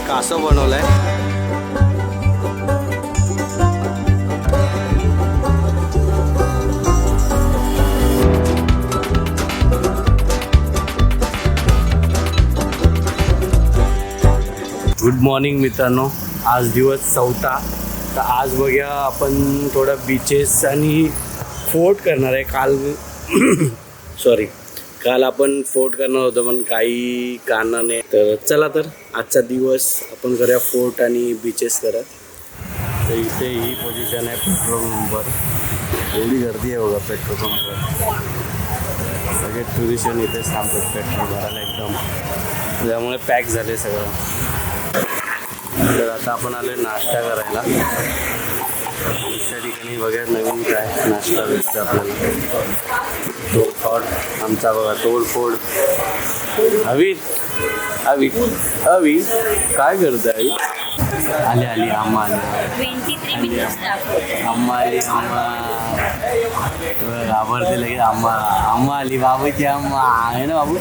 कासव बनवलाय. Good morning मित्रांनो, आज दिवस 4था. तर आज बघूया आपण थोडा बीचेस आणि फोर्ट करणार आहे. काल आपण फोर्ट करणार होतो पण काही कारणाने. तर चला तर आजचा दिवस आपण करूया फोर्ट आणि बीचेस करत. तर इथे ही पोझिशन आहे पेट्रोल पंपवर. एवढी गर्दी आहे बघा पेट्रोल पंपवर. सगळे टुरिस्ट इथेच थांबतात पेट्रोल भरायला एकदम, त्यामुळे पॅक झाले सगळं. तर आता आपण आलो नाश्ता करायला. दुसऱ्या ठिकाणी बघा नवीन काय नाश्ता भेटतो आपल्याला. तोडफोड आमचा बघा, तोडफोड. हवी हवी हवी काय करते आई? आली आली आम्हा आली. आम्हा आली आम्हा घाबरते लगेच. आम्हा आली बाबूची आम्हा आहे ना. बाबू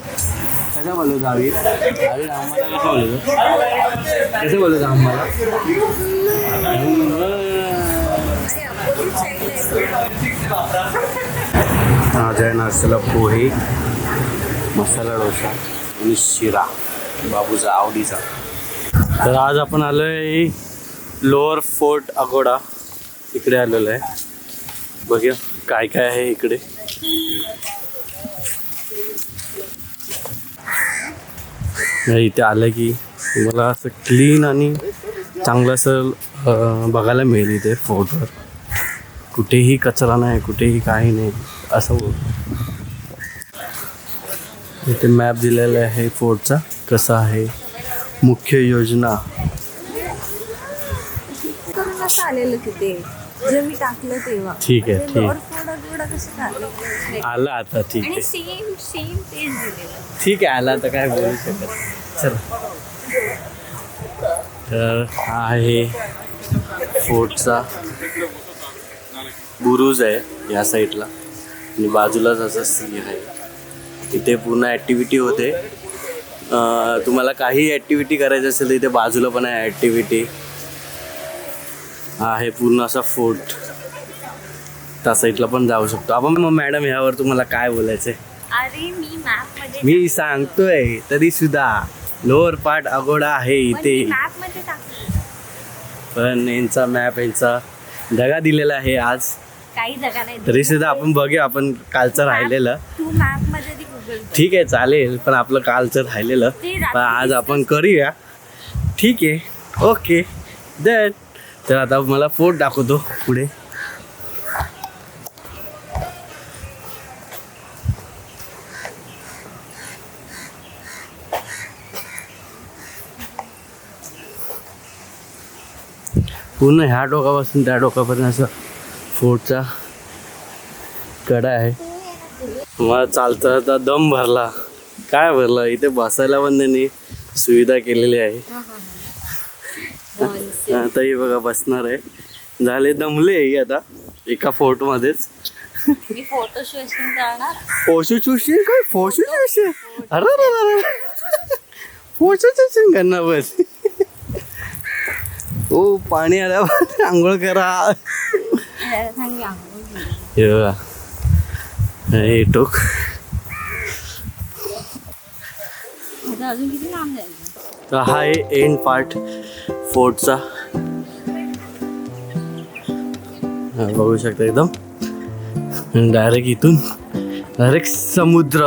कसं बोलतो आवीर? आवीर आम्हाला कसं बोलतो आम्हाला? आज आहे नाश्त्याला पोहे, मसाला डोसा आणि शिरा बाबूचा आवडीचा. तर आज आपण आलो आहे लोअर फोर्ट अगोडा. इकडे आलेलो आहे. बघूया काय काय आहे इकडे. इथे आलं की मला असं क्लीन आणि चांगलं असं बघायला मिळेल. इथे फोर्टवर कुठेही कचरा नाही, कुठेही काही नाही असं. इथे मॅप दिलेला आहे फोर्टचा कसा आहे, मुख्य योजना. आलेलं तिथे जे मी टाकलं तेव्हा. ठीक आहे ठीक आलं आता. ठीक आहे सेम तेच दिलेलं. ठीक आहे आला आता काय बोलू शकत. चल तर हा आहे फोर्टचा बुरुज आहे या साईडला आणि बाजूलाच असं सी आहे. इथे पूर्ण ॲक्टिव्हिटी होते. तुम्हाला काही ॲक्टिव्हिटी करायची असेल तर इथे बाजूला पण आहे ॲक्टिव्हिटी. हा आहे पूर्ण असा फोर्ट. त्या साईडला पण जाऊ शकतो आपण. मग मॅडम ह्यावर तुम्हाला काय बोलायचं आहे? अरे मी सांगतोय तरी सुद्धा लोअर पार्ट अगोडा आहे इथे. पण यांचा मॅप यांचा दगा दिलेला आहे आज. काही जगा नाही तरी सुद्धा आपण बघूया. आपण कालचं राहिलेलं. तू मॅप मध्ये गुगल. ठीक आहे चालेल, पण आपलं कालचं राहिलेलं पण आज आपण करूया. ठीक आहे ओके देन. तर आता मला फोर्ट दाखवतो पुढे. पूर्ण ह्या टोकापासून त्या टोकापर्यंत असं फोर्टचा कडा आहे. मला चालता आता दम भरला. काय भरला? इथे बसायला पण त्यांनी सुविधा केलेली आहे. आता ही बघा बसणार आहे. झाले दमले आता एका फोर्टमध्येच. फोटो शूटिंग करणार. फोटो शूटिंग काय? फोटो शूटिंग अरे फोटो शूटिंग करणार बस. ओ पाणी आल्यावर आंघोळ करा. हे बघा हे टोक. अजून किती लांब जायचं? तर हा आहे एंड पार्ट फोर्टचा. बघू शकता एकदम डायरेक्ट इथून डायरेक्ट समुद्र.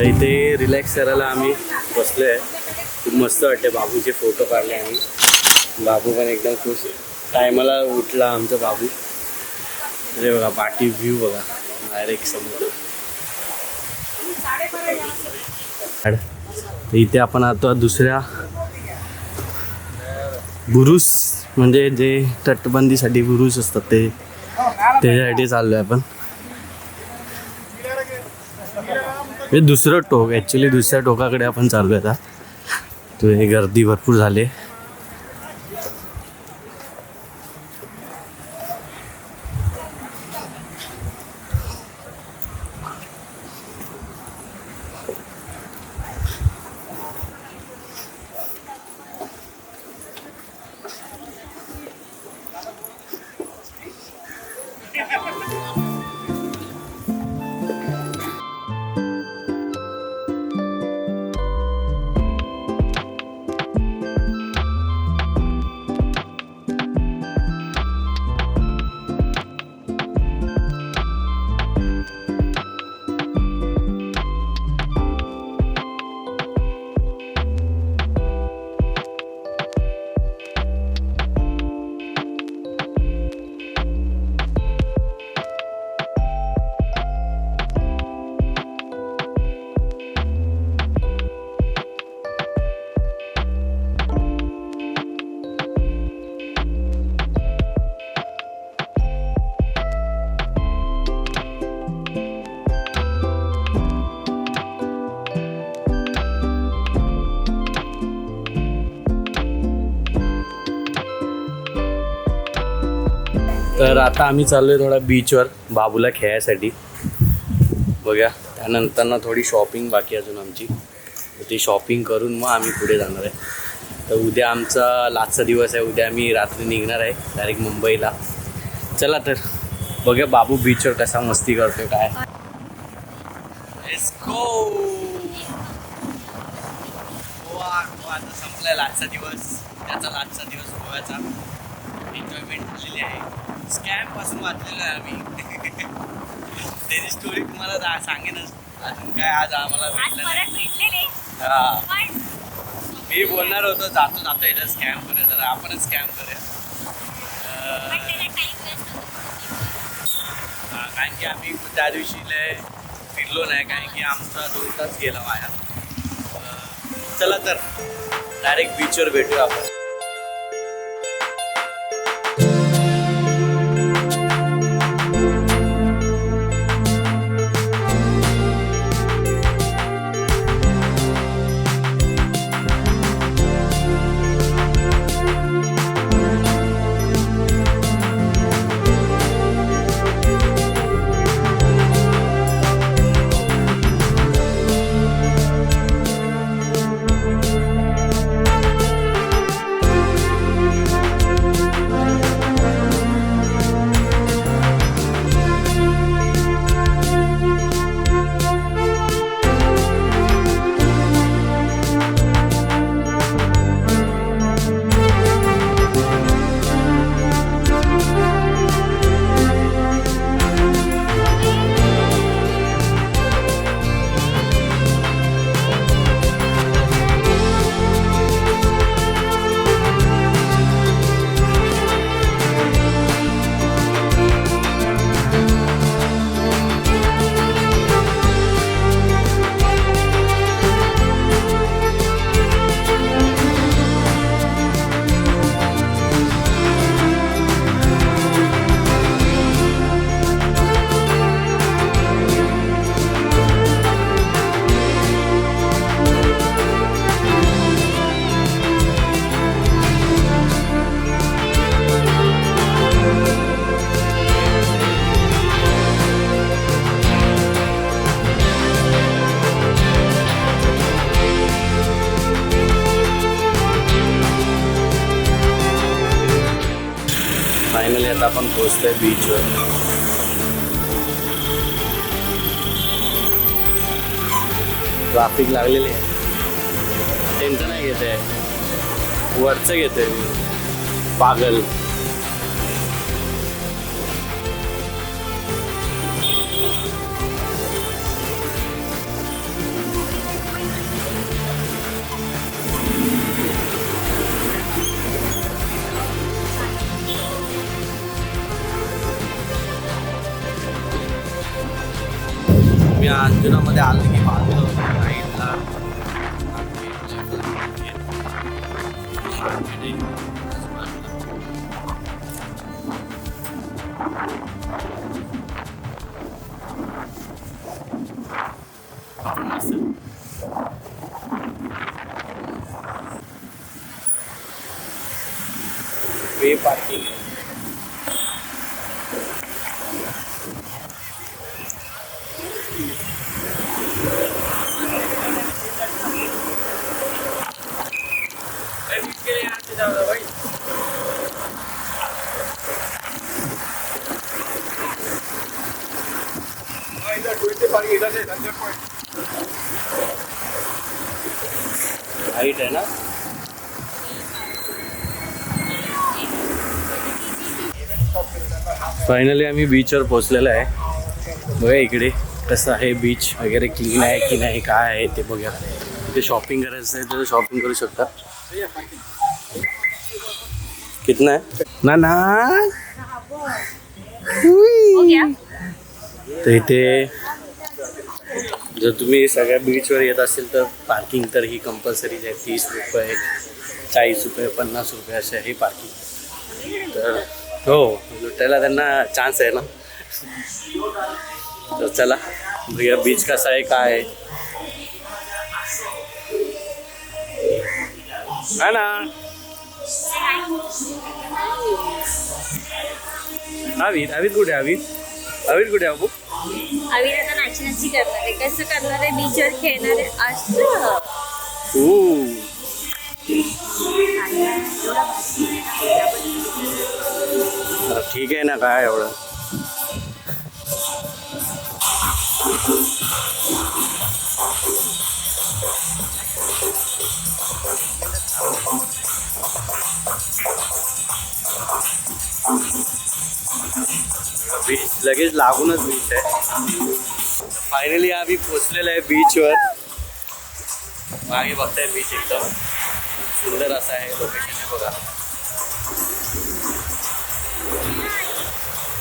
इथे रिलॅक्स करायला आम्ही बसलो आहे. खूप मस्त वाटते. बाबूचे फोटो काढले आम्ही. बाबू पण एकदम खुश. टायमाला उठला आमचा बाबू. अरे बघा पाठी व्ह्यू बघा डायरेक्ट समुद्र. इथे आपण आता दुसऱ्या बुरुज म्हणजे जे तटबंदीसाठी बुरुज असतात ते त्याच्यासाठी चाललोय आपण. हे दुसरं टोक ॲक्च्युली दुसऱ्या टोकाकडे आपण चालू आहे आता. तो हे गर्दी भरपूर झाली. तर आता आम्ही चाललोय थोडा बीचवर बाबूला खेळायसाठी. बघा त्यानंतर ना थोडी शॉपिंग बाकी अजून आमची. ती शॉपिंग करून मग आम्ही पुढे जाणार आहे. तर उद्या आमचा लास्टचा दिवस आहे. उद्या आम्ही रात्री निघणार आहे डायरेक्ट मुंबईला. चला तर बघा बाबू बीचवर कसा मस्ती करतोय काय. Let's go. आता संपलाय लास्टचा दिवस. त्याचा लास्टचा दिवस गोव्याचा. एन्जॉयमेंट झालेली आहे. स्कॅम पासून वाचलेलो आहे आम्ही. त्याची स्टोरी तुम्हाला सांगेनच. अजून काय आज आम्हाला भेटलं नाही. हा मी बोलणार होतो जातो याला स्कॅम करूया जरा आपणच स्कॅम करूया. कारण की आम्ही त्या दिवशी लय फिरलो नाही कारण की आमचा 2 तास गेला वाया. चला तर डायरेक्ट बीचवर भेटूया आपण. फायनली आता आपण पोहोचतोय बीचवर. ट्रॅफिक लागलेली आहे. टेन्शन नाही घेत आहे. वरचं घेतोय मी पागल. अंजुनामध्ये आलं की बाजूला राईटला पे पार्किंग आहे. हाईट आहे ना. फायनली आम्ही बीचवर पोहोचलेलो आहे. बघा इकडे कसं आहे बीच वगैरे, क्लीन आहे की नाही काय आहे ते बघूया. इथे शॉपिंग करायचं आहे तर शॉपिंग करू शकता. कितना आहे ना ना. तर इथे जर तुम्ही सगळ्या बीचवर येत असेल तर पार्किंग तर ही कंपल्सरीच आहे. 30 रुपये 40 रुपये 50 रुपये असे आहे पार्किंग. तर हो, लुटायला त्यांना चान्स आहे ना. तर चला बघूया बीच कसा आहे काय आहे. हा ना. आविद आविद कुठे आविद आविद कुठे अबू. आम्ही आता नाची करणार आहे. कसं करणार आहे, बीचवर खेळणार आहे असं. ठीक आहे ना काय एवढं. बीच लगेच लागूनच बीच आहे. फायनली आम्ही पोचलेलो आहे बीचवर. मागे बघताय बीच एकदम सुंदर असा आहे. लोकेशन आहे बघा.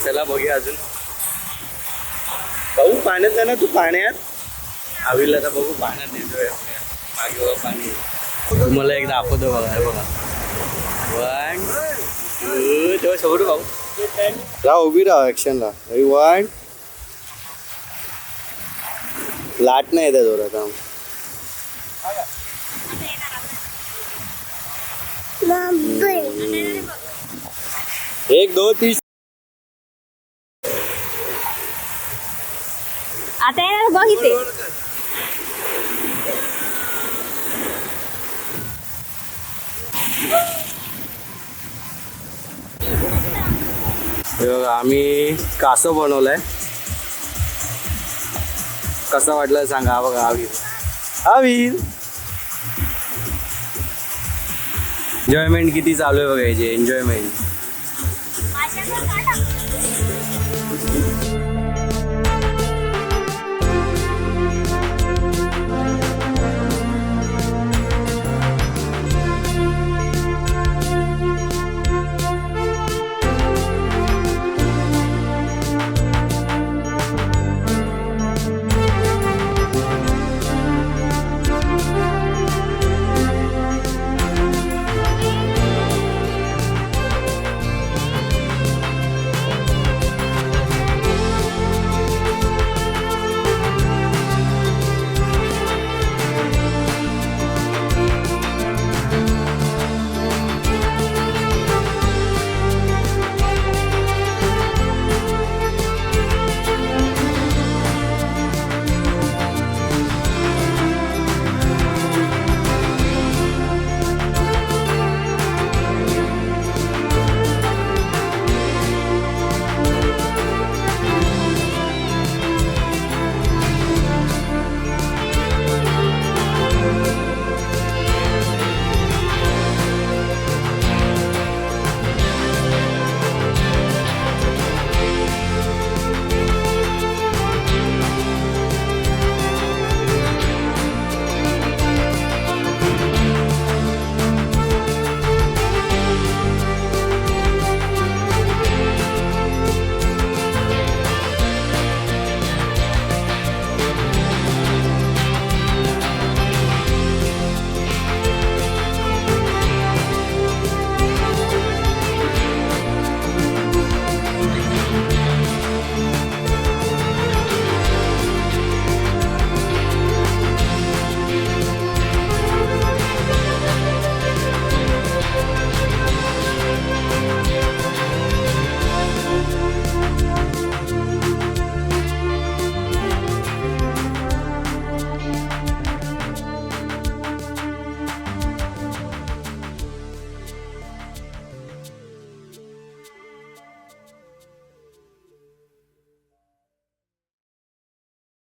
चला बघूया अजून. भाऊ पाण्यात आहे ना तू. पाण्यात आवीला तर बघू पाण्यात येतोय. मागे बघा पाणी. तुम्हाला एक दाखवतो बघा. हे बघा 1 2 तेव्हा समोर भाऊ राहा उभी राहा ॲक्शनला. 1 लाट नाही येते जोरात. 1 2 3. आता येणार बघ इथे. हे बघा आम्ही कासव बनवलंय. कसा वाटलं सांगा. बघा आवीर एन्जॉयमेंट किती चालू आहे बघा. याची एन्जॉयमेंट.